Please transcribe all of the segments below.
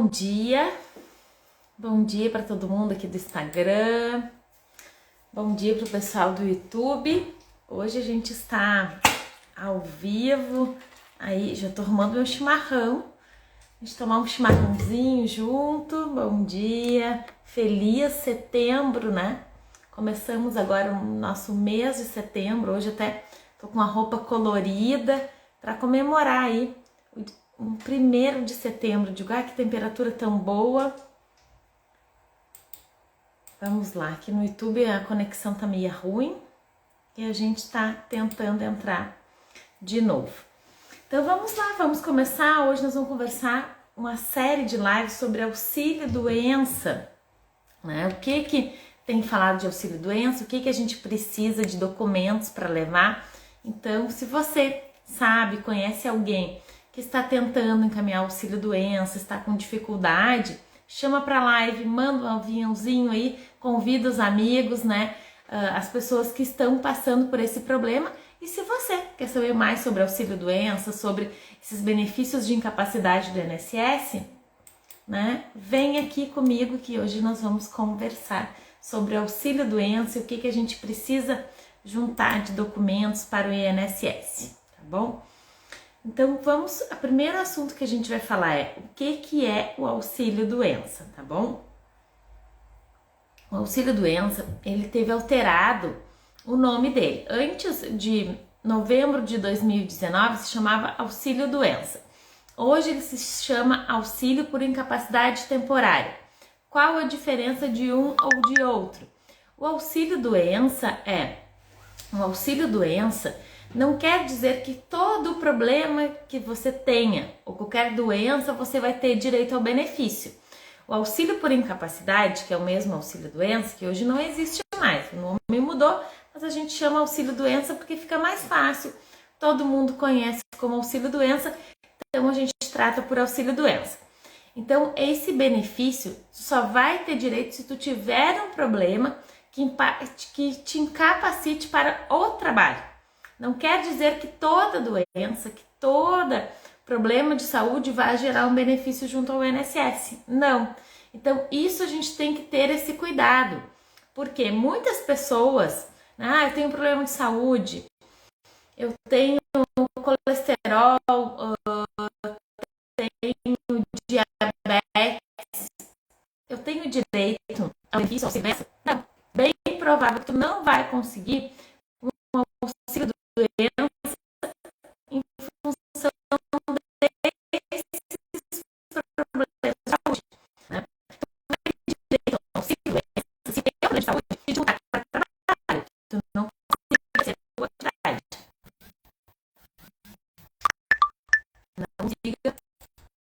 Bom dia para todo mundo aqui do Instagram, bom dia para o pessoal do YouTube. Hoje a gente está ao vivo, aí já tô arrumando meu chimarrão, a gente tomar um chimarrãozinho junto. Bom dia, feliz setembro, né? Começamos agora o nosso mês de setembro, hoje até tô com uma roupa colorida para comemorar aí o 1º de setembro. Digo, que temperatura tão boa. Vamos lá, aqui no YouTube a conexão tá meio ruim e a gente tá tentando entrar de novo. Então vamos lá, vamos começar. Hoje nós vamos conversar uma série de lives sobre auxílio-doença, né? O que tem falado de auxílio-doença, o que a gente precisa de documentos para levar. Então, se você sabe, conhece alguém que está tentando encaminhar auxílio-doença, está com dificuldade, chama para live, manda um aviãozinho aí, convida os amigos, né? As pessoas que estão passando por esse problema. E se você quer saber mais sobre auxílio-doença, sobre esses benefícios de incapacidade do INSS, né? Vem aqui comigo que hoje nós vamos conversar sobre auxílio-doença e o que a gente precisa juntar de documentos para o INSS, tá bom? Então o primeiro assunto que a gente vai falar é o que é o auxílio-doença, tá bom? O auxílio-doença, ele teve alterado o nome dele. Antes de novembro de 2019 se chamava auxílio-doença. Hoje ele se chama auxílio por incapacidade temporária. Qual a diferença de um ou de outro? O auxílio-doença não quer dizer que todo problema que você tenha ou qualquer doença você vai ter direito ao benefício. O auxílio por incapacidade, que é o mesmo auxílio-doença, que hoje não existe mais, o nome mudou, mas a gente chama auxílio-doença porque fica mais fácil, todo mundo conhece como auxílio-doença, então a gente trata por auxílio-doença. Então esse benefício só vai ter direito se tu tiver um problema que te incapacite para o trabalho. Não quer dizer que toda doença, que todo problema de saúde vai gerar um benefício junto ao INSS. Não. Então, isso a gente tem que ter esse cuidado. Porque muitas pessoas, eu tenho um problema de saúde, eu tenho colesterol, tenho diabetes, eu tenho direito ao benefício ao auxílio. Não. Bem provável que tu não vai conseguir um auxílio doença em função desses problemas de saúde, né? Tu vai ter direito ao auxílio doença se tem um problema de saúde e de voltar para o trabalho. Tu não consegue ser a tua atividade. Não diga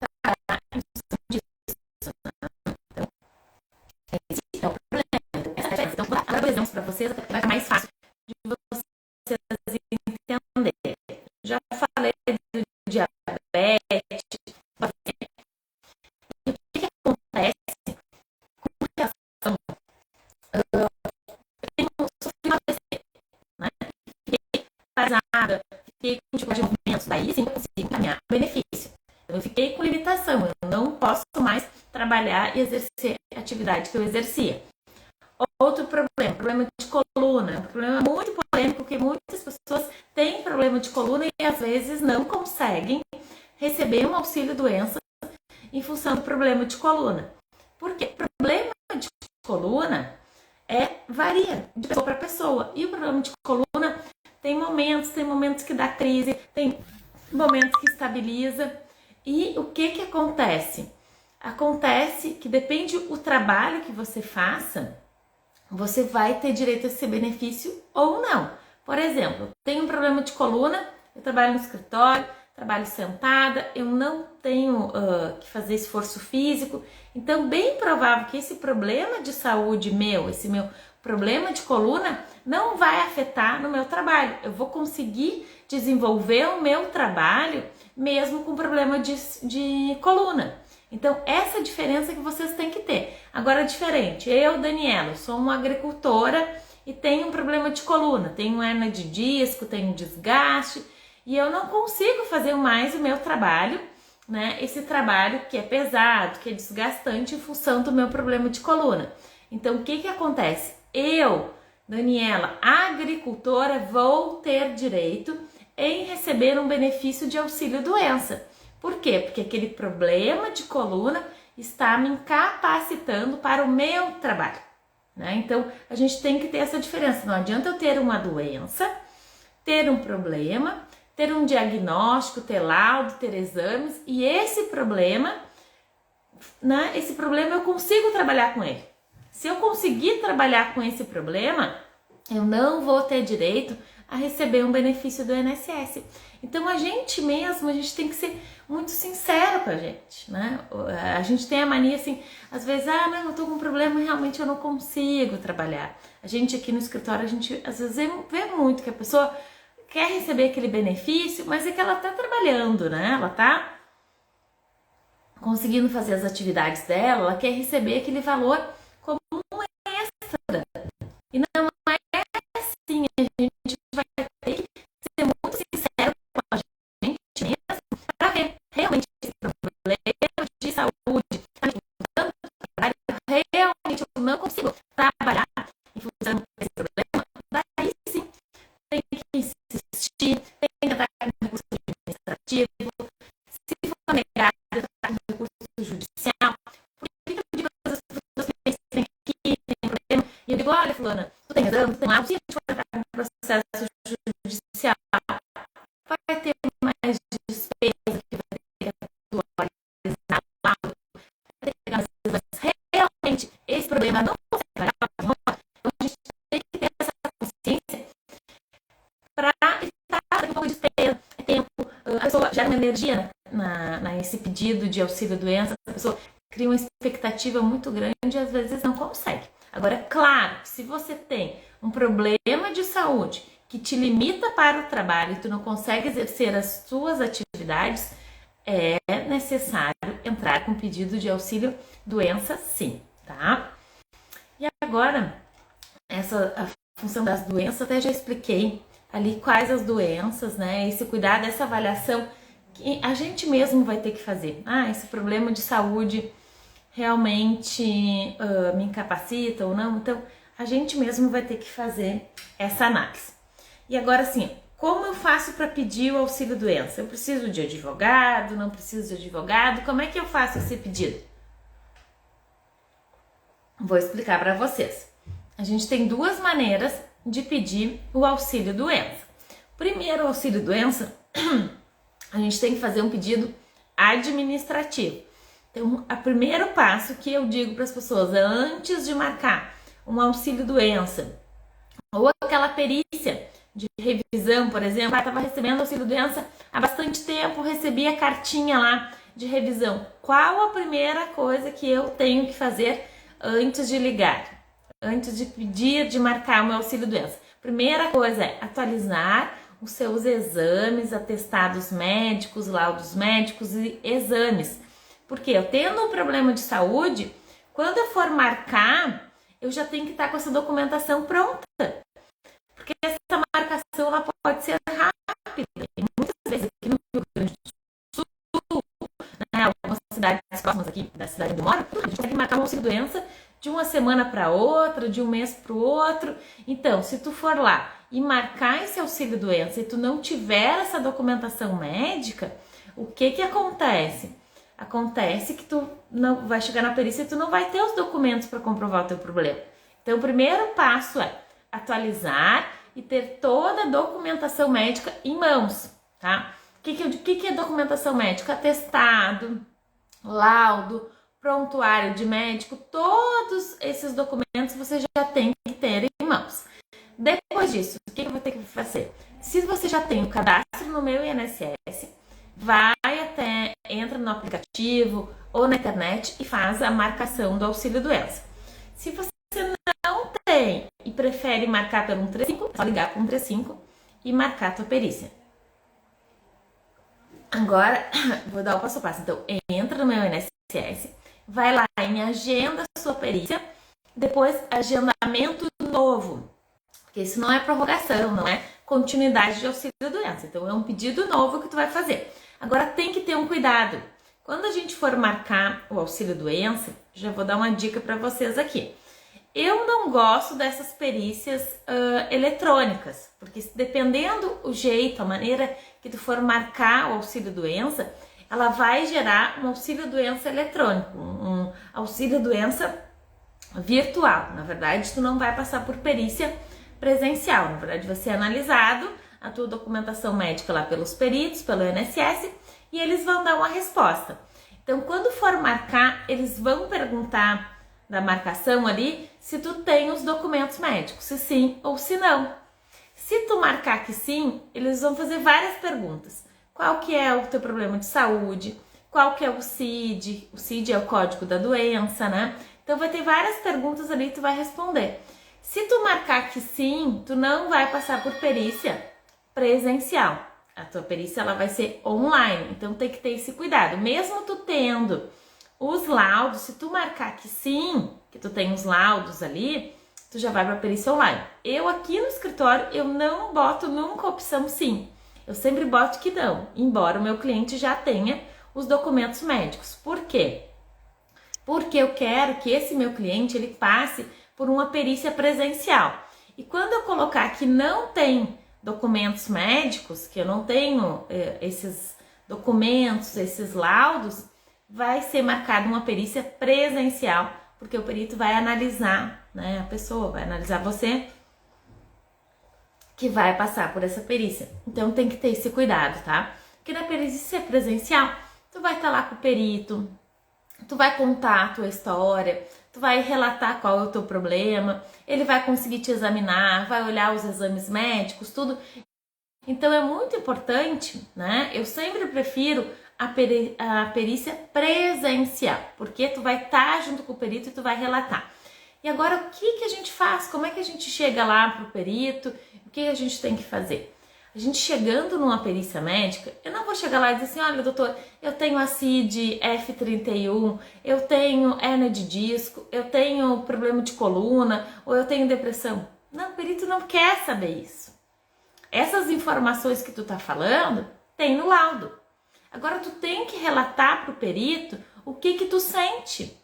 trabalhar em função disso, né? Então, esse é o problema. Essa é a diferença. Então, vou dar exemplos para vocês, vai ficar mais fácil de vocês entender. Já falei do diabetes. E o que acontece com relação? Eu tenho sofrido AVC, né? Fiquei paralisada, fiquei com dificuldade de movimentos, daí sim eu consigo encaminhar benefício. Então, eu fiquei com limitação, eu não posso mais trabalhar e exercer a atividade que eu exercia. Outro problema de coluna, um problema muito polêmico, que muitas pessoas têm problema de coluna e às vezes não conseguem receber um auxílio-doença em função do problema de coluna. Porque problema de coluna varia de pessoa para pessoa. E o problema de coluna tem momentos que dá crise, tem momentos que estabiliza. E o que acontece? Acontece que depende do trabalho que você faça, você vai ter direito a esse benefício ou não. Por exemplo, eu tenho um problema de coluna, eu trabalho no escritório, trabalho sentada, eu não tenho que fazer esforço físico, então bem provável que esse problema de saúde esse meu problema de coluna, não vai afetar no meu trabalho. Eu vou conseguir desenvolver o meu trabalho mesmo com problema de coluna. Então, essa é a diferença que vocês têm que ter. Agora, diferente, eu, Daniela, sou uma agricultora e tenho um problema de coluna, tenho hernia de disco, tenho desgaste e eu não consigo fazer mais o meu trabalho né, esse trabalho que é pesado, que é desgastante em função do meu problema de coluna. Então, o que acontece? Eu, Daniela, agricultora, vou ter direito em receber um benefício de auxílio-doença. Por quê? Porque aquele problema de coluna está me incapacitando para o meu trabalho, né? Então, a gente tem que ter essa diferença. Não adianta eu ter uma doença, ter um problema, ter um diagnóstico, ter laudo, ter exames, e esse problema, né? Esse problema eu consigo trabalhar com ele. Se eu conseguir trabalhar com esse problema, eu não vou ter direito a receber um benefício do INSS. Então a gente tem que ser muito sincero com a gente, né? A gente tem a mania assim, às vezes, não, eu tô com um problema e realmente eu não consigo trabalhar. A gente aqui no escritório, a gente às vezes vê muito que a pessoa quer receber aquele benefício, mas é que ela tá trabalhando, né? Ela tá conseguindo fazer as atividades dela, ela quer receber aquele valor como um extra. E não é assim, a gente vai ter que ser muito sincero com a gente mesmo para ver realmente esse problema de saúde. Realmente eu não consigo trabalhar em função desse problema. Daí sim, tem que insistir, tem que entrar com recurso administrativo. Se for negado, entrar com recurso judicial. Por que eu digo para as pessoas que têm aqui, tem problema? E eu digo, olha, fulana, tu tem razão, tu tem lá, se a gente for entrar com um processo judicial, vai ter mais despesa que vai ter que atualizar lá, vai ter que pegar, mas realmente esse problema não consegue trabalhar, então a gente tem que ter essa consciência para evitar um pouco de despesa, tempo, a pessoa gera uma energia nesse pedido de auxílio-doença, a pessoa cria uma expectativa muito grande e às vezes não consegue. Agora, claro, se você tem um problema de saúde que te limita para o trabalho e tu não consegue exercer as suas atividades, é necessário entrar com pedido de auxílio-doença, sim, tá? E agora, a função das doenças, até já expliquei ali quais as doenças, né? Esse cuidado, essa avaliação que a gente mesmo vai ter que fazer. Esse problema de saúde realmente me incapacita ou não? Então, a gente mesmo vai ter que fazer essa análise. E agora, assim, como eu faço para pedir o auxílio-doença? Eu preciso de advogado? Não preciso de advogado? Como é que eu faço esse pedido? Vou explicar para vocês. A gente tem duas maneiras de pedir o auxílio-doença. Primeiro, o auxílio-doença, a gente tem que fazer um pedido administrativo. Então, o primeiro passo que eu digo para as pessoas antes de marcar um auxílio-doença ou aquela perícia de revisão, por exemplo, estava recebendo auxílio-doença há bastante tempo, recebi a cartinha lá de revisão. Qual a primeira coisa que eu tenho que fazer antes de ligar? Antes de pedir, de marcar o meu auxílio-doença? Primeira coisa é atualizar os seus exames, atestados médicos, laudos médicos e exames. Porque eu tendo um problema de saúde, quando eu for marcar, eu já tenho que estar com essa documentação pronta. Porque essa marcação ela pode ser rápida. E muitas vezes aqui no Rio Grande do Sul, né, algumas cidades próximas aqui da cidade onde eu moro, a gente tem que marcar uma auxílio-doença de uma semana para outra, de um mês para o outro. Então, se tu for lá e marcar esse auxílio-doença e tu não tiver essa documentação médica, o que acontece? Acontece que tu não vai chegar na perícia e tu não vai ter os documentos para comprovar o teu problema. Então, o primeiro passo é atualizar e ter toda a documentação médica em mãos, tá? O que é documentação médica? Atestado, laudo, prontuário de médico, todos esses documentos você já tem que ter em mãos. Depois disso, o que eu vou ter que fazer? Se você já tem o cadastro no meu INSS, entra no aplicativo ou na internet e faz a marcação do auxílio-doença. Se você não tem e prefere marcar pelo 135, é só ligar para o 135 e marcar a tua perícia. Agora, vou dar o passo a passo. Então, entra no meu INSS, vai lá em agenda sua perícia, depois agendamento novo, porque isso não é prorrogação, não é continuidade de auxílio-doença. Então, é um pedido novo que tu vai fazer. Agora, tem que ter um cuidado. Quando a gente for marcar o auxílio-doença, já vou dar uma dica para vocês aqui. Eu não gosto dessas perícias eletrônicas, porque dependendo o jeito, a maneira que tu for marcar o auxílio-doença, ela vai gerar um auxílio-doença eletrônico, um auxílio-doença virtual. Na verdade, tu não vai passar por perícia presencial, na verdade vai ser analisado a tua documentação médica lá pelos peritos, pelo INSS, e eles vão dar uma resposta. Então, quando for marcar, eles vão perguntar da marcação ali se tu tem os documentos médicos, se sim ou se não. Se tu marcar que sim, eles vão fazer várias perguntas. Qual que é o teu problema de saúde? Qual que é o CID? O CID é o código da doença, né? Então vai ter várias perguntas ali que tu vai responder. Se tu marcar que sim, tu não vai passar por perícia presencial. A tua perícia ela vai ser online, então tem que ter esse cuidado. Mesmo tu tendo os laudos, se tu marcar que sim, que tu tem os laudos ali, tu já vai para a perícia online. Eu aqui no escritório, eu não boto nunca a opção sim. Eu sempre boto que não, embora o meu cliente já tenha os documentos médicos. Por quê? Porque eu quero que esse meu cliente ele passe por uma perícia presencial. E quando eu colocar que não tem documentos médicos, que eu não tenho esses documentos, esses laudos, vai ser marcada uma perícia presencial, porque o perito vai analisar, né, a pessoa vai analisar você que vai passar por essa perícia. Então tem que ter esse cuidado, tá? Porque na perícia presencial, tu vai estar lá com o perito, tu vai contar a tua história, tu vai relatar qual é o teu problema, ele vai conseguir te examinar, vai olhar os exames médicos, tudo. Então é muito importante, né? Eu sempre prefiro a perícia presencial, porque tu vai estar junto com o perito e tu vai relatar. E agora o que a gente faz? Como é que a gente chega lá pro perito? O que a gente tem que fazer? A gente chegando numa perícia médica, eu não vou chegar lá e dizer assim, olha doutor, eu tenho a CID F31, eu tenho hérnia de disco, eu tenho problema de coluna, ou eu tenho depressão. Não, o perito não quer saber isso. Essas informações que tu tá falando, tem no laudo. Agora tu tem que relatar pro perito o que tu sente.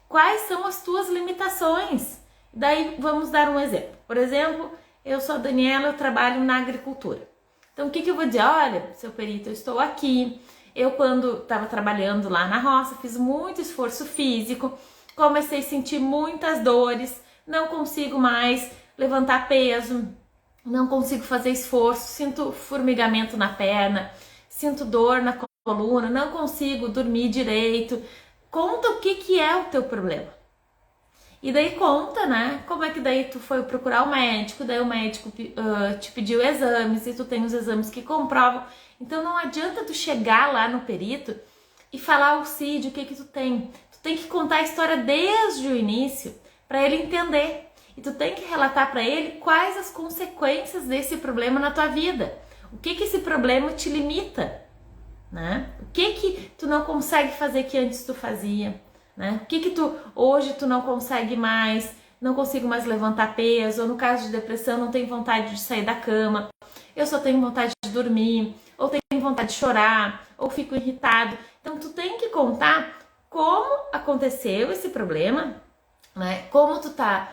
Quais são as tuas limitações? Daí vamos dar um exemplo. Por exemplo, eu sou a Daniela, eu trabalho na agricultura. Então o que eu vou dizer? Olha, seu perito, eu estou aqui. Eu quando estava trabalhando lá na roça, fiz muito esforço físico, comecei a sentir muitas dores, não consigo mais levantar peso, não consigo fazer esforço, sinto formigamento na perna, sinto dor na coluna, não consigo dormir direito. Conta o que é o teu problema. E daí conta, né, como é que daí tu foi procurar o médico, daí o médico te pediu exames e tu tem os exames que comprovam. Então não adianta tu chegar lá no perito e falar o CID, o que tu tem. Tu tem que contar a história desde o início para ele entender. E tu tem que relatar para ele quais as consequências desse problema na tua vida. O que esse problema te limita, né? O que tu não consegue fazer que antes tu fazia, né? O que tu hoje tu não consegue mais, não consigo mais levantar peso, ou no caso de depressão não tenho vontade de sair da cama, eu só tenho vontade de dormir, ou tenho vontade de chorar, ou fico irritado. Então tu tem que contar como aconteceu esse problema, né? Como tu tá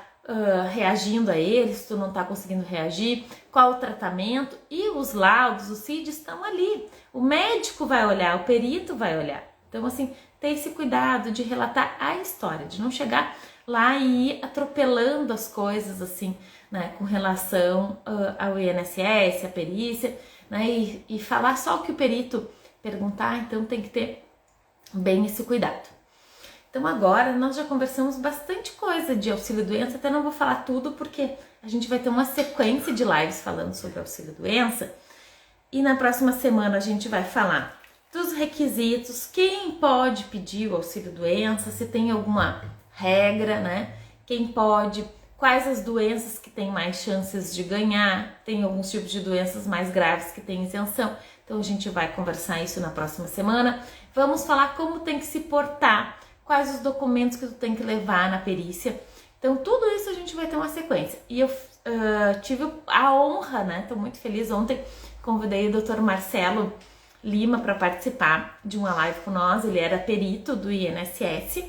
reagindo a ele, se tu não tá conseguindo reagir, qual o tratamento, e os laudos, os CID estão ali. O médico vai olhar, o perito vai olhar. Então assim, ter esse cuidado de relatar a história, de não chegar lá e ir atropelando as coisas assim, né, com relação ao INSS, a perícia, né, e falar só o que o perito perguntar. Então tem que ter bem esse cuidado. Então agora nós já conversamos bastante coisa de auxílio-doença, até não vou falar tudo porque a gente vai ter uma sequência de lives falando sobre auxílio-doença, e na próxima semana a gente vai falar dos requisitos, quem pode pedir o auxílio-doença, se tem alguma regra, né? Quem pode, quais as doenças que têm mais chances de ganhar, tem alguns tipos de doenças mais graves que têm isenção. Então a gente vai conversar isso na próxima semana. Vamos falar como tem que se portar, quais os documentos que tu tem que levar na perícia. Então tudo isso a gente vai ter uma sequência. E eu tive a honra, né? Tô muito feliz, ontem convidei o Dr. Marcelo Lima para participar de uma live com nós. Ele era perito do INSS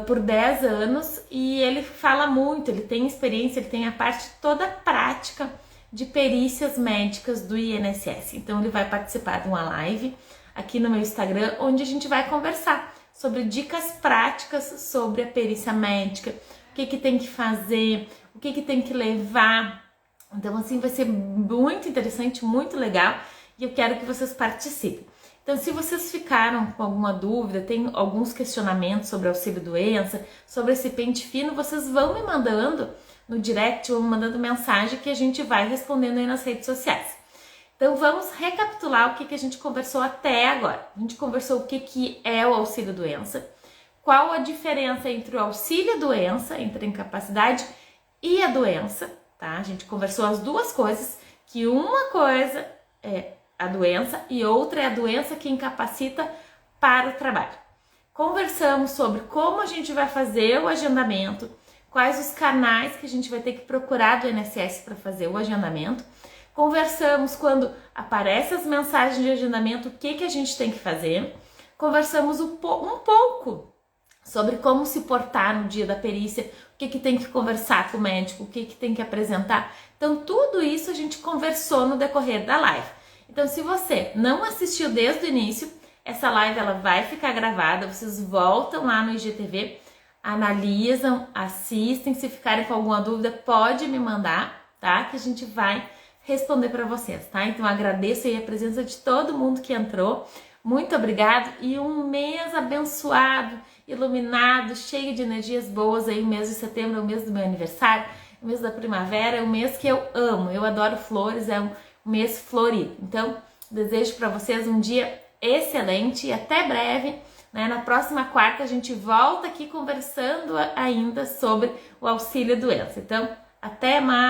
por 10 anos e ele fala muito, ele tem experiência, ele tem a parte toda prática de perícias médicas do INSS. Então ele vai participar de uma live aqui no meu Instagram, onde a gente vai conversar sobre dicas práticas sobre a perícia médica, o que tem que fazer, o que tem que levar. Então assim vai ser muito interessante, muito legal e eu quero que vocês participem. Então, se vocês ficaram com alguma dúvida, tem alguns questionamentos sobre auxílio-doença, sobre esse pente fino, vocês vão me mandando no direct ou me mandando mensagem que a gente vai respondendo aí nas redes sociais. Então, vamos recapitular o que a gente conversou até agora. A gente conversou o que é o auxílio-doença, qual a diferença entre o auxílio-doença, entre a incapacidade e a doença, tá? A gente conversou as duas coisas, que uma coisa é a doença e outra é a doença que incapacita para o trabalho. Conversamos sobre como a gente vai fazer o agendamento, quais os canais que a gente vai ter que procurar do INSS para fazer o agendamento. Conversamos quando aparecem as mensagens de agendamento, o que a gente tem que fazer. Conversamos um pouco sobre como se portar no dia da perícia, o que tem que conversar com o médico, o que tem que apresentar. Então, tudo isso a gente conversou no decorrer da live. Então, se você não assistiu desde o início, essa live ela vai ficar gravada, vocês voltam lá no IGTV, analisam, assistem, se ficarem com alguma dúvida, pode me mandar, tá? Que a gente vai responder para vocês, tá? Então, agradeço aí a presença de todo mundo que entrou, muito obrigado e um mês abençoado, iluminado, cheio de energias boas aí, o mês de setembro é o mês do meu aniversário, o mês da primavera, é o mês que eu amo, eu adoro flores, é um mês florido. Então, desejo para vocês um dia excelente e até breve, né? Na próxima quarta a gente volta aqui conversando ainda sobre o auxílio-doença. Então, até mais!